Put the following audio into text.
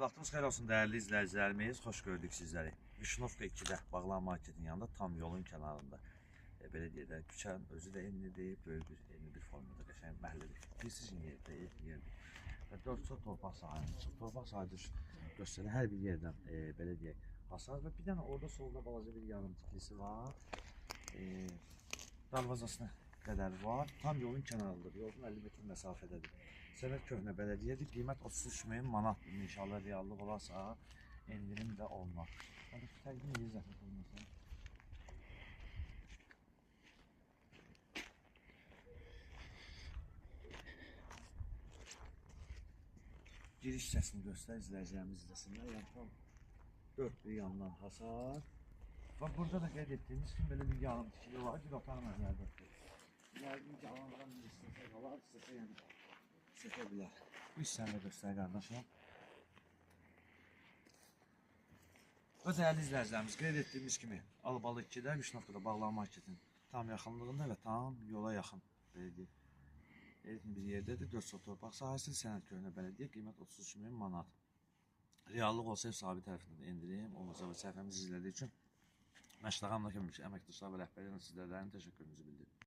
Vaxtınız xeyir olsun değerli izləyicilərimiz. Xoş gördük sizləri. Vişnovka 2-də Bağlar marketin yanında tam yolun kənarında. Belə deyək də, küçənin özü də enlidir, böyük bir enli bir formada qəşəng məhəllədir. Precision yerdir. Və 4 çox torpaq sahəsi çox. Torpaq sahəsi göstərən hər bir yerdən belə deyək hasar və bir dənə orada solda balaca bir yarım tiklisi var. Darvazasına qədər var. Tam yolun kənarındadır. Yolun 50 metr məsafədədir. Sənət köhnə bələdiyyədir. Qiymət 33 min manatdır. İnşallah reallıq olarsa endirim də olmaz. Hadi təqdim edir zəhmət olmasa. Giriş hissəsini göstər, izləyicilərimiz izləsinlər. Yəni tam 4 bir yandan hasar. Və burada da qeyd etdiyimiz kimi belə bir yarım tikili var. Bir otarım əməliyatdır. Yəqin ki, alandan bir istəsə qalar, istəsə yəni çəkə bilər. Bu hissəni də göstər qardaşım. Və dəyərli izləyicilərimiz, qeyd etdiyimiz kimi Albalı 2-də Vişnovkada Bağlar marketin tam yaxınlığında və tam yola yaxın bir yerdədir. 4 çox torpaq sahəsi, sənət köhnə bələdiyyə, qiymət 33 min manat. Reallıq olsa ev sahibi tərəfindən endirim olmasa və səhifəmizi izlədiyi üçün məşləğamla kimi əməkdaşlar və rəhbərlərlə sizlərdən təşəkkürümüzü bildirim.